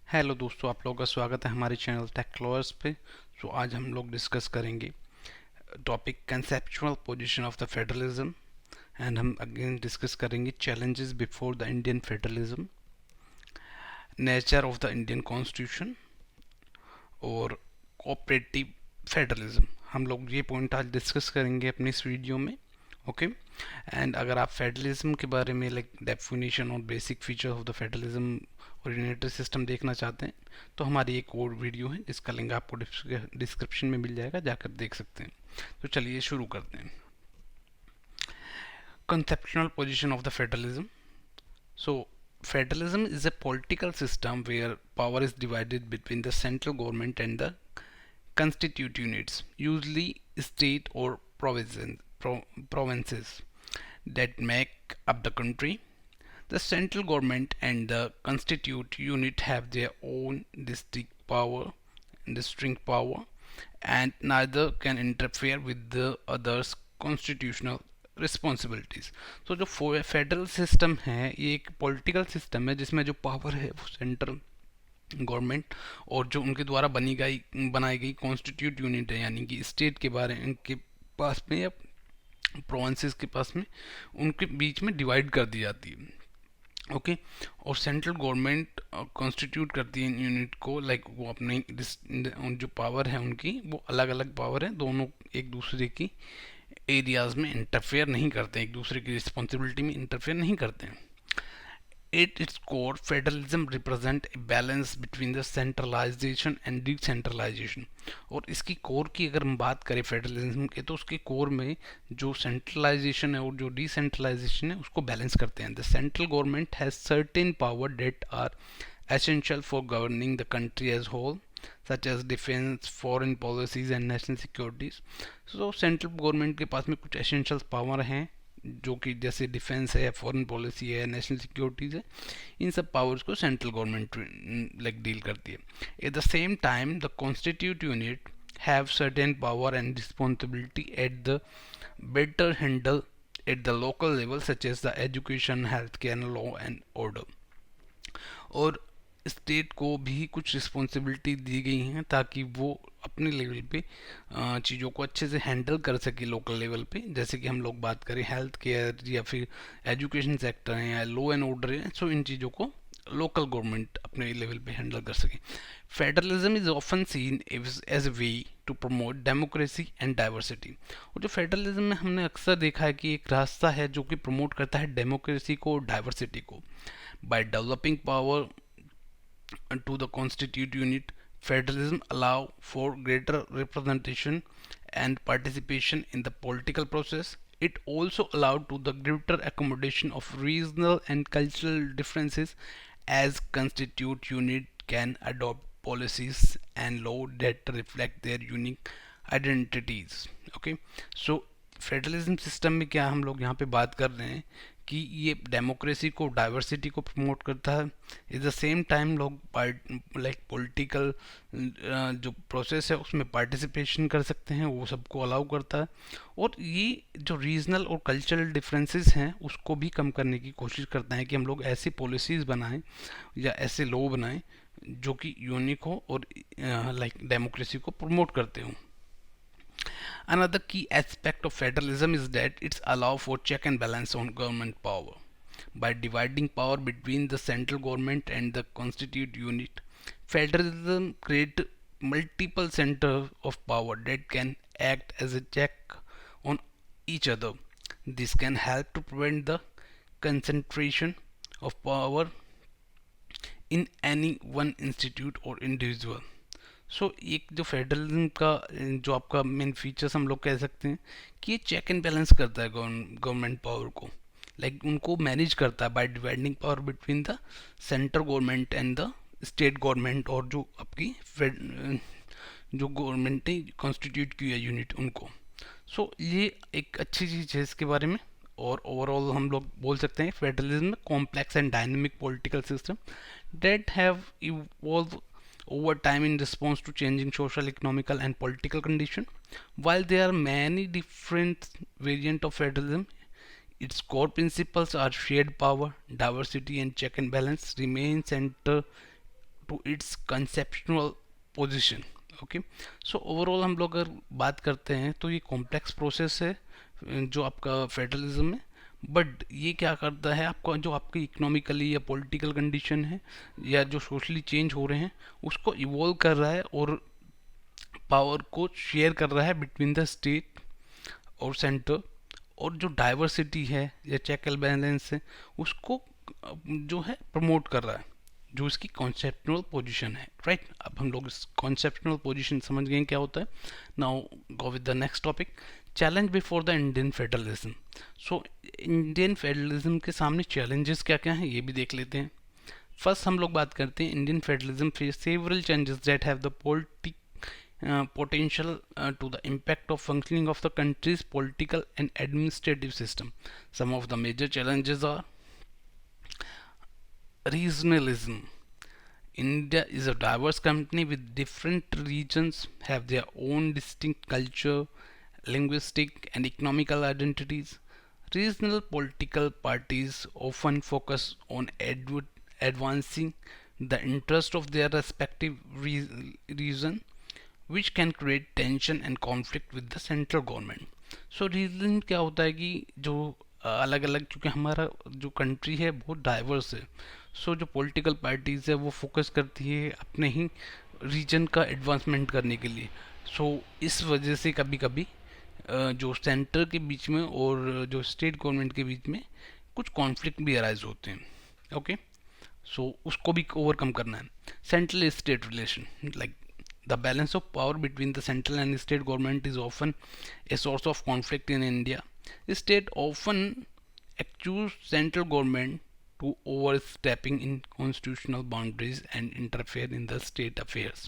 Hello दोस्तों, आप लोगों का स्वागत है हमारे चैनल टेक्लॉयर्स पे। आज हम लोग डिस्कस करेंगे topic conceptual position of the federalism. And हम अगेन डिस्कस करेंगे challenges before the Indian federalism, nature of the Indian constitution और कोऑपरेटिव फेडरलिज्म। हम लोग ये पॉइंट आज डिस्कस करेंगे अपनी इस वीडियो में। ओके। एंड अगर आप फेडरलिज्म के बारे में लाइक डेफिनेशन और basic feature of the federalism और यूनिटरी सिस्टम देखना चाहते हैं तो हमारी एक और वीडियो है जिसका लिंक आपको डिस्क्रिप्शन में मिल जाएगा, जाकर देख सकते हैं। तो चलिए शुरू करते हैं। Conceptual position of the federalism. So federalism is a political system where power is divided between the central government and the constituent units, usually state or provinces that make up the country. The central government and the constituent unit have their own distinct power, and neither can interfere with the other's constitutional responsibilities. तो जो federal system है ये एक political system है जिसमें जो power है वो सेंट्रल गवर्नमेंट और जो उनके द्वारा बनाई गई कॉन्स्टिट्यूट यूनिट है, यानी कि स्टेट के बारे के पास में या प्रोविंसेस के पास में, उनके बीच में डिवाइड कर दी जाती है। ओके। और सेंट्रल गवर्नमेंट कॉन्स्टिट्यूट करती है यूनिट को, लाइक वो अपनी जो पावर है उनकी वो अलग अलग पावर है, दोनों एक दूसरे की एरियाज में इंटरफेयर नहीं करते हैं, एक दूसरे की रिस्पॉन्सिबिलिटी में इंटरफेयर नहीं करते हैं। At its core, federalism represent a balance between the centralization and decentralization। और इसकी कोर की अगर हम बात करें फेडरलिज्म के, तो उसके कोर में जो सेंट्रलाइजेशन है और जो डिसेंट्रलाइजेशन है उसको बैलेंस करते हैं। The central government has certain power that are essential for governing the country as whole, such as defense, foreign policies and national securities। so central government के पास में कुछ एसेंशियल पावर हैं जो कि जैसे डिफेंस है, फॉरेन पॉलिसी है, national securities है। इन सब पावर्स को सेंट्रल गवर्नमेंट लाइक डील करती है। At the same time the constitute unit have certain power and responsibility at the better handle at the local level, such as the education, health care, law and order. और state को भी कुछ responsibility दी गई हैं ताकि वो अपने level पे चीज़ों को अच्छे से हैंडल कर सके लोकल लेवल पे। जैसे कि हम लोग बात करें हेल्थ केयर या फिर एजुकेशन सेक्टर है या लॉ एंड ऑर्डर है, सो इन चीज़ों को लोकल गवर्नमेंट अपने लेवल पे हैंडल कर सके। Federalism is often seen as a way to promote democracy and diversity. और जो फेडरलिज्म में हमने अक्सर देखा है कि एक रास्ता है जो कि प्रमोट करता है डेमोक्रेसी को और डाइवर्सिटी को। By developing power to the constituent unit, federalism allow for greater representation and participation in the political process. It also allowed to the greater accommodation of regional and cultural differences, as constituent unit can adopt policies and law that reflect their unique identities। okay, so federalism system में क्या हम लोग यहाँ पे बात कर रहे हैं कि ये डेमोक्रेसी को, डाइवर्सिटी को प्रमोट करता है। एट द सेम टाइम लोग लाइक पॉलिटिकल जो प्रोसेस है उसमें पार्टिसिपेशन कर सकते हैं, वो सबको अलाउ करता है। और ये जो रीजनल और कल्चरल डिफरेंसेस हैं उसको भी कम करने की कोशिश करता है कि हम लोग ऐसी पॉलिसीज़ बनाएं या ऐसे लॉ बनाएं जो कि यूनिक हो और लाइक डेमोक्रेसी को प्रमोट करते हों। Another key aspect of federalism is that it's allow for check and balance on government power. By dividing power between the central government and the constituent unit, federalism creates multiple centers of power that can act as a check on each other. This can help to prevent the concentration of power in any one institute or individual। एक जो federalism का जो आपका main features हम लोग कह सकते हैं कि ये चेक एंड बैलेंस करता है गवर्नमेंट पावर को, लाइक उनको मैनेज करता है by dividing power between the central government and the state government और जो आपकी जो गवर्नमेंट ने कॉन्स्टिट्यूट की है यूनिट उनको। ये एक अच्छी चीज़ है इसके बारे में। और ओवरऑल हम लोग बोल सकते हैं फेडरलिज्म में complex and dynamic political system that have evolve over time in response to changing social, economical and political condition. While there are many different variants of federalism, its core principles are shared power, diversity and check and balance remain center to its conceptual position. Okay, so overall हम लोग अगर बात करते हैं तो ये complex process है जो आपका फेडरलिज्म है, बट ये क्या करता है, आपका जो आपकी इकोनॉमिकली या पॉलिटिकल कंडीशन है या जो सोशली चेंज हो रहे हैं उसको इवॉल्व कर रहा है और पावर को शेयर कर रहा है बिटवीन द स्टेट और सेंटर, और जो डाइवर्सिटी है या चेक एंड बैलेंस है उसको जो है प्रमोट कर रहा है, जो इसकी कॉन्सेप्चुअल पोजीशन है, राइट। अब हम लोग इस कॉन्सेप्चुअल पोजीशन समझ गए क्या होता है। Now go with the next topic, challenge before the Indian federalism. So Indian federalism के सामने चैलेंजेस क्या क्या हैं ये भी देख लेते हैं। फर्स्ट हम लोग बात करते हैं Indian federalism face several changes that have the potential to the impact of functioning of the country's political and administrative system. Some of the major challenges are regionalism. India is a diverse country with different regions have their own distinct culture, linguistic and economical identities. Regional political parties often focus on advancing the interest of their respective region, which can create tension and conflict with the central government. So reason क्या होता है कि जो अलग अलग, क्योंकि हमारा जो कंट्री है बहुत डाइवर्स है, सो जो पॉलिटिकल पार्टीज़ है वो फोकस करती है अपने ही रीजन का एडवांसमेंट करने के लिए। सो इस वजह से कभी कभी जो सेंटर के बीच में और जो स्टेट गवर्नमेंट के बीच में कुछ कॉन्फ्लिक्ट भी अराइज होते हैं। ओके, सो उसको भी ओवरकम करना है। Central state relation, like the balance of power between the central and state government is often a source of conflict in India. State often accuse central government to overstepping in constitutional boundaries and interfere in the state affairs.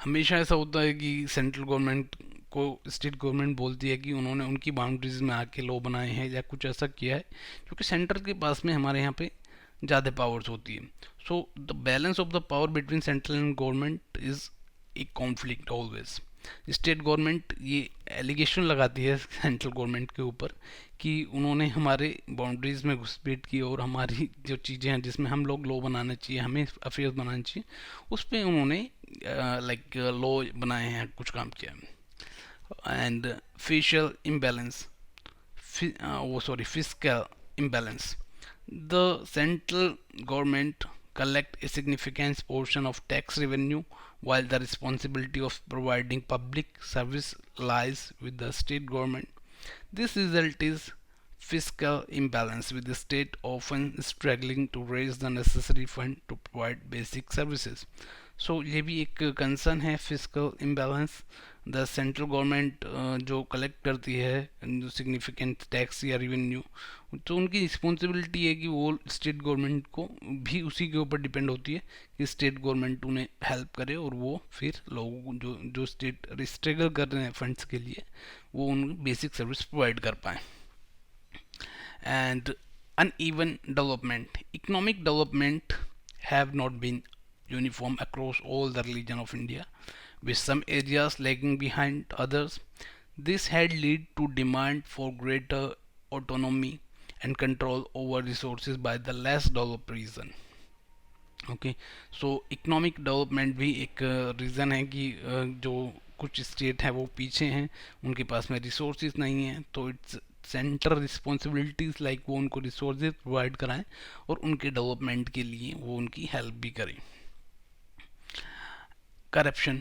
हमेशा ऐसा होता है कि central government को state government बोलती है कि उन्होंने उनकी बाउंड्रीज में आके लॉ बनाए हैं या कुछ ऐसा किया है, क्योंकि सेंटर के पास में हमारे यहाँ पे ज़्यादा पावर्स होती है। So the balance of the power between central and government is a conflict always. State government ये एलिगेशन लगाती है सेंट्रल गवर्नमेंट के ऊपर कि उन्होंने हमारे बाउंड्रीज में घुसपैठ की और हमारी जो चीज़ें हैं जिसमें हम लोग लॉ बनाना चाहिए, हमें अफेयर्स बनाना चाहिए, उस पर उन्होंने लाइक लॉ बनाए हैं, कुछ काम किया है। And facial imbalance, fiscal imbalance. The central government collect a significant portion of tax revenue while the responsibility of providing public service lies with the state government. This result is fiscal imbalance, with the state often struggling to raise the necessary fund to provide basic services. सो ये भी एक concern है, physical imbalance. The central government जो collect करती है जो significant tax या revenue, तो उनकी रिस्पॉन्सिबिलिटी है कि वो स्टेट गवर्नमेंट को भी उसी के ऊपर डिपेंड होती है कि स्टेट गवर्नमेंट उन्हें हेल्प करे और वो फिर लोगों को जो जो स्टेट स्ट्रगल कर रहे हैं फंड्स के लिए वो उनको बेसिक सर्विस प्रोवाइड कर पाएँ। And uneven development. Economic development have not been uniform across all the region of India, with some areas lagging behind others. This had led to demand for greater autonomy and control over resources by the less developed region. Okay, so economic development भी एक reason है कि जो कुछ state है वो पीछे हैं, उनके पास में रिसोर्सेज नहीं है, तो इट्स सेंटर रिस्पॉन्सिबिलिटीज़ लाइक वो उनको रिसोर्सेज प्रोवाइड कराएं और उनके डेवलपमेंट के लिए वो उनकी हेल्प भी करें। Corruption.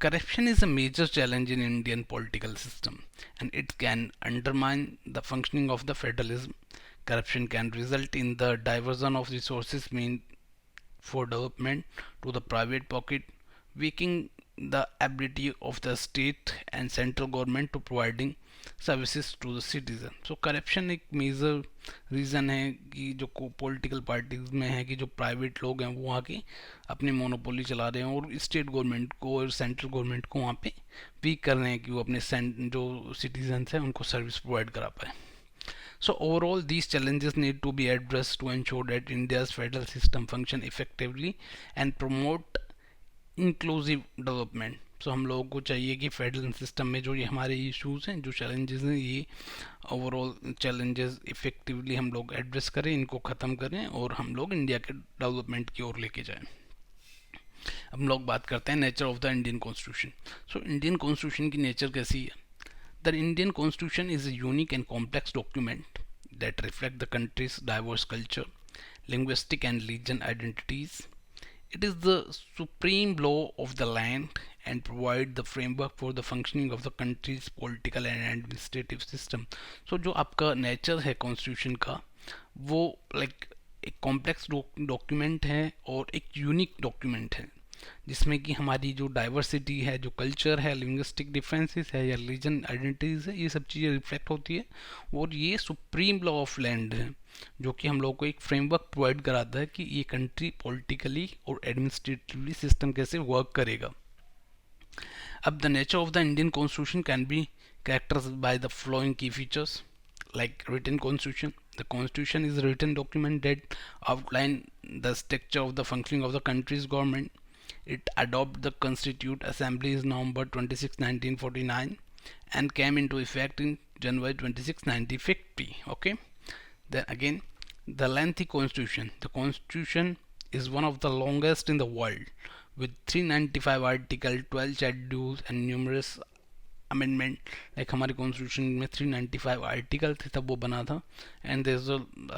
Corruption is a major challenge in Indian political system, and it can undermine the functioning of the federalism. Corruption can result in the diversion of resources meant for development to the private pocket, weakening the ability of the state and central government to providing services to the citizen. So corruption एक major reason है कि जो political parties में है कि जो private लोग हैं वो आके अपनी मोनोपोली चला रहे हैं और स्टेट गवर्नमेंट को और सेंट्रल गवर्नमेंट को वहाँ पे वीक कर रहे हैं कि वो अपने जो सिटीजन्स हैं उनको सर्विस प्रोवाइड करा पाए। So overall, these challenges need to be addressed to ensure that India's federal system function effectively and promote inclusive development. सो हम लोगों को चाहिए कि फेडरल सिस्टम में जो ये हमारे इश्यूज़ हैं, जो चैलेंजेस हैं, ये ओवरऑल चैलेंजेस इफ़ेक्टिवली हम लोग एड्रेस करें, इनको ख़त्म करें और हम लोग इंडिया के डेवलपमेंट की ओर लेके जाएं। हम लोग बात करते हैं nature of the Indian constitution. So Indian constitution की नेचर कैसी है? The Indian constitution is a unique and complex document that reflect the country's diverse culture, linguistic and religion identities. It is the supreme law of the land and provide the framework for the functioning of the country's political and administrative system. So जो आपका nature है constitution का, वो like एक complex document है और एक unique document है, जिसमें कि हमारी जो डाइवर्सिटी है, जो कल्चर है, लिंग्विस्टिक डिफरेंसेस है या रिलीजन आइडेंटिटीज़ है, ये सब चीज़ें रिफ्लेक्ट होती है। और ये सुप्रीम लॉ ऑफ लैंड है, जो कि हम लोग को एक फ्रेमवर्क प्रोवाइड कराता है कि ये कंट्री पॉलिटिकली और एडमिनिस्ट्रेटिवली सिस्टम कैसे वर्क करेगा। अब the nature of the Indian constitution can be characterized by the following key features, like written constitution. The constitution is a written document that outline the structure of the functioning of the country's government. It adopted the Constituent Assembly's November 26, 1949 and came into effect in January 26, 1950. Okay. Then again, the lengthy constitution. The constitution is one of the longest in the world with 395 articles, 12 schedules and numerous amendment. Like हमारे constitution में 395 article थे तब वो बना था, and there is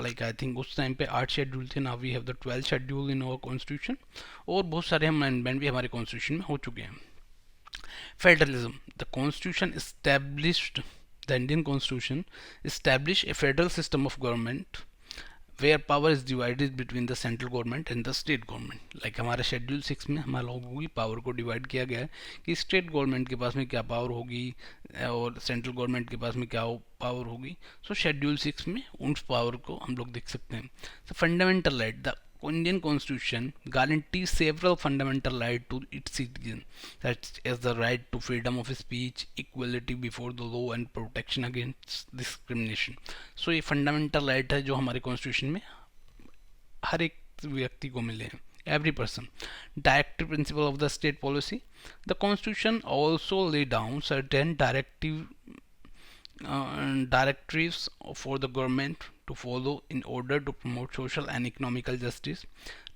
like I think उस time पे 8 schedule थे, now we have the 12 schedule in our constitution, और बहुत सारे अमेंडमेंट भी हमारे कॉन्स्टिट्यूशन में हो चुके हैं। Federalism, the constitution established the Indian constitution establish A federal system of government where power is divided between the central government and the state government. Like हमारे शेड्यूल 6 में हमारे लोगों की पावर को डिवाइड किया गया है कि स्टेट गवर्नमेंट के पास में क्या पावर होगी और सेंट्रल गवर्नमेंट के पास में क्या पावर होगी। सो शेड्यूल 6 में उन पावर को हम लोग देख सकते हैं। सो fundamental right, the Indian Constitution guarantees several fundamental rights to its citizens, such as the right to freedom of speech, equality before the law, and protection against discrimination. So ये fundamental right है जो हमारे Constitution में हर एक व्यक्ति को मिले हैं, every person. Directive principle of the state policy. The Constitution also lay down certain directives for the government to follow in order to promote social and economical justice,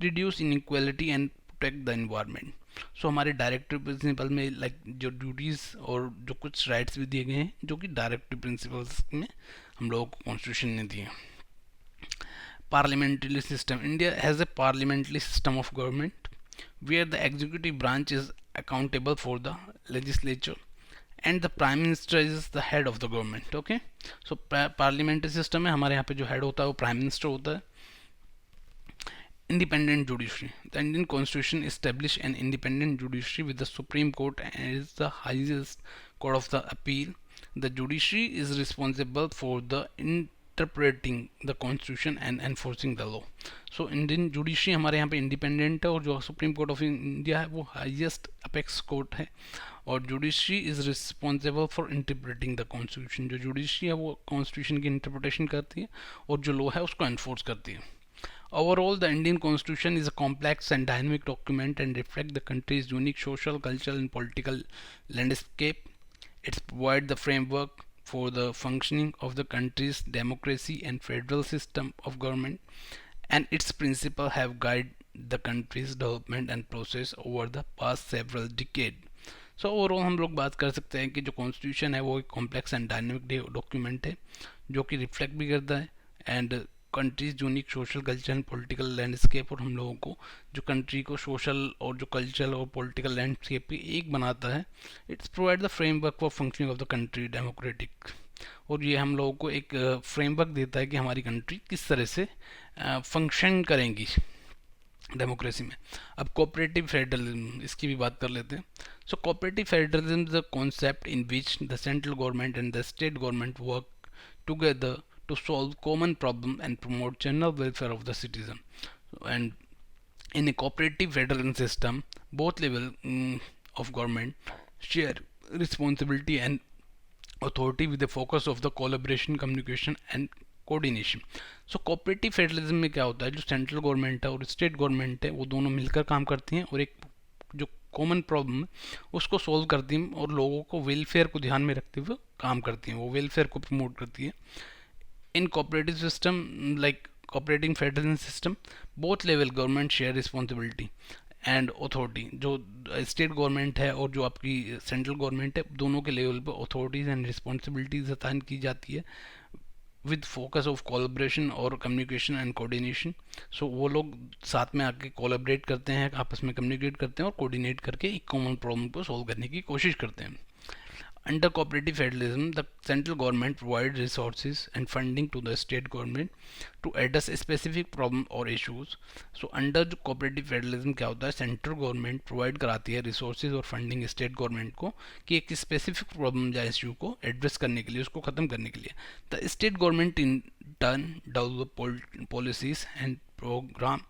reduce inequality and protect the environment. So हमारे directive principle में like जो duties और जो कुछ rights भी दिए गए हैं जो कि डायरेक्टिव प्रिंसिपल्स में हम लोगों को कॉन्स्टिट्यूशन ने दिए। Parliamentary system, India has a parliamentary system of government where the executive branch is accountable for the legislature and the prime minister is the head of the government. Okay, so parliamentary system है, हमारे यहाँ पे जो head होता है वो prime minister होता है। Independent judiciary, the Indian constitution established an independent judiciary with the Supreme Court as the highest court of the appeal. The judiciary is responsible for the interpreting the constitution and enforcing the law. So Indian judiciary हमारे यहाँ पे independent है और जो Supreme Court of India है वो highest apex court है, और judiciary is responsible for interpreting the constitution. जो जुडिशरी है वो कॉन्स्टिट्यूशन की इंटरप्रिटेशन करती है और जो लॉ है उसको एनफोर्स करती है। Overall the Indian constitution is a complex and dynamic document and reflect the countries unique social, cultural and political landscape. It's provide the framework for the functioning of the country's democracy and federal system of government, and its principles have guided the country's development and process over the past several decades. So overall हम लोग बात कर सकते हैं कि जो constitution है वो एक कॉम्प्लेक्स एंड डायनेमिक डॉक्यूमेंट है जो कि रिफ्लेक्ट भी करता है and countries unique social, culture and political landscape, और हम लोगों को जो कंट्री को सोशल और जो कल्चरल और पॉलिटिकल लैंडस्केप की एक बनाता है। It's provide the framework for functioning of the country democratic, और ये हम लोगों को एक फ्रेमवर्क देता है कि हमारी कंट्री किस तरह से फंक्शन करेंगी डेमोक्रेसी में। अब कोऑपरेटिव फेडरलिज्म, इसकी भी बात कर लेते हैं। सो cooperative federalism is the concept in which the central government and the state government work together to solve common problem and promote general welfare of the citizen. And in a cooperative federal system, both level of government share responsibility and authority with the focus of the collaboration, communication and coordination. So cooperative federalism में क्या होता है, जो central government है और state government है वो दोनों मिलकर काम करती हैं और एक जो कॉमन प्रॉब्लम है उसको सॉल्व करती हैं और लोगों को वेलफेयर को ध्यान में रखते हुए काम करती हैं, वो वेलफेयर को प्रमोट करती है। In cooperative system, like cooperating federal system, both level government share responsibility and authority, जो स्टेट गवर्नमेंट है और जो आपकी सेंट्रल गवर्नमेंट है, दोनों के लेवल पर अथॉरिटीज़ एंड रिस्पॉन्सिबिलिटीज असाइन की जाती है विद फोकस ऑफ कोलैबोरेशन और कम्युनिकेशन एंड कोऑर्डिनेशन। सो वो लोग साथ में आके कोलैबोरेट करते हैं, आपस में कम्युनिकेट करते हैं और कोऑर्डिनेट करके एक कॉमन प्रॉब्लम को सॉल्व करने की कोशिश करते हैं। Under cooperative federalism, the central government provides resources and funding to the state government to address a specific problem or issues. So under जो cooperative federalism क्या होता है, सेंट्रल गवर्नमेंट प्रोवाइड कराती है रिसोर्सेज और फंडिंग स्टेट गवर्नमेंट को कि एक स्पेसिफिक प्रॉब्लम या इश्यू को एड्रेस करने के लिए, उसको ख़त्म करने के लिए। The state government in turn develop policies and program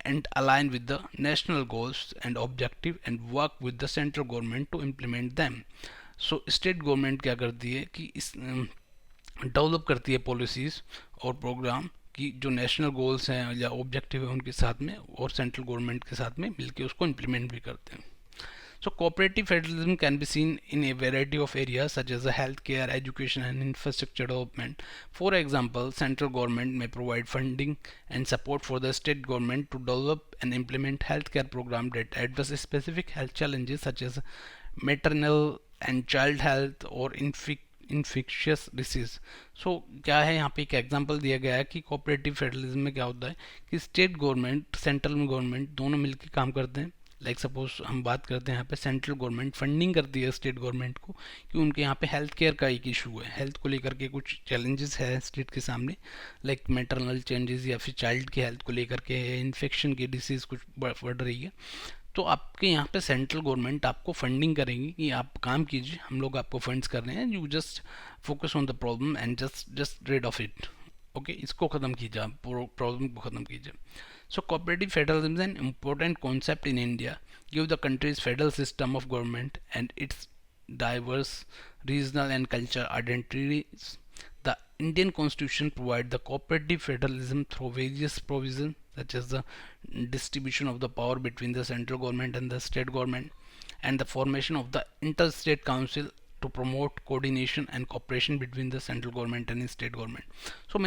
and align with the national goals and objective and work with the central government to implement them. So state government क्या करती है कि इस डेवलप करती है पॉलिसीज़ और programme की जो नेशनल गोल्स हैं या ऑब्जेक्टिव है उनके साथ में, और सेंट्रल गवर्नमेंट के साथ में मिलकर उसको इम्प्लीमेंट भी करते हैं। So cooperative federalism can be seen in a variety of areas such as healthcare, education and infrastructure development. For example, central government may provide funding and support for the state government to develop and implement healthcare programs that address specific health challenges such as maternal and child health or infectious disease. सो क्या है यहाँ पे एक example दिया गया है कि cooperative federalism में क्या होता है कि स्टेट गवर्नमेंट सेंट्रल गवर्नमेंट दोनों मिलकर काम करते हैं। लाइक सपोज हम बात करते हैं यहाँ पे सेंट्रल गवर्नमेंट फंडिंग करती है स्टेट गवर्नमेंट को कि उनके यहाँ पे हेल्थ केयर का एक इशू है, हेल्थ को लेकर के कुछ चैलेंजेस है स्टेट के सामने, लाइक मैटरनल चेंजेस या फिर चाइल्ड की हेल्थ को लेकर के इन्फेक्शन की डिसीज़ कुछ बढ़ रही है। तो आपके यहाँ पे सेंट्रल गवर्नमेंट आपको फंडिंग करेंगी कि आप काम कीजिए, हम लोग आपको फंड्स कर रहे हैं, you just focus on the problem and just rid of it. Okay, इसको ख़त्म कीजिए, आप प्रॉब्लम को ख़त्म कीजिए। So cooperative federalism is an important concept in India, give the country's federal system of government and its diverse regional and cultural identities. The Indian Constitution provides the cooperative federalism through various provisions such as the distribution of the power between the central government and the state government and the formation of the interstate council to promote coordination and cooperation between the central government and state government. So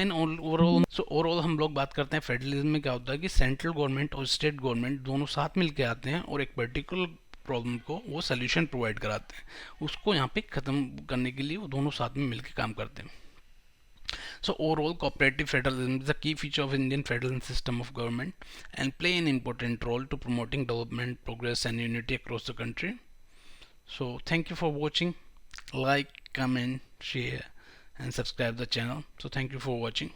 overall हम लोग बात करते हैं federalism में क्या होता है कि सेंट्रल गवर्नमेंट और स्टेट गवर्नमेंट दोनों साथ मिल के आते हैं और एक पर्टिकुलर प्रॉब्लम को वो सोल्यूशन प्रोवाइड कराते हैं, उसको यहाँ पे ख़त्म करने के लिए वो दोनों साथ में मिलकर काम करते हैं। So overall, cooperative federalism is a key feature of Indian federal system of government and play an important role to promoting development, progress and unity across the country. So thank you for watching. Like, comment, share and subscribe the channel. So thank you for watching.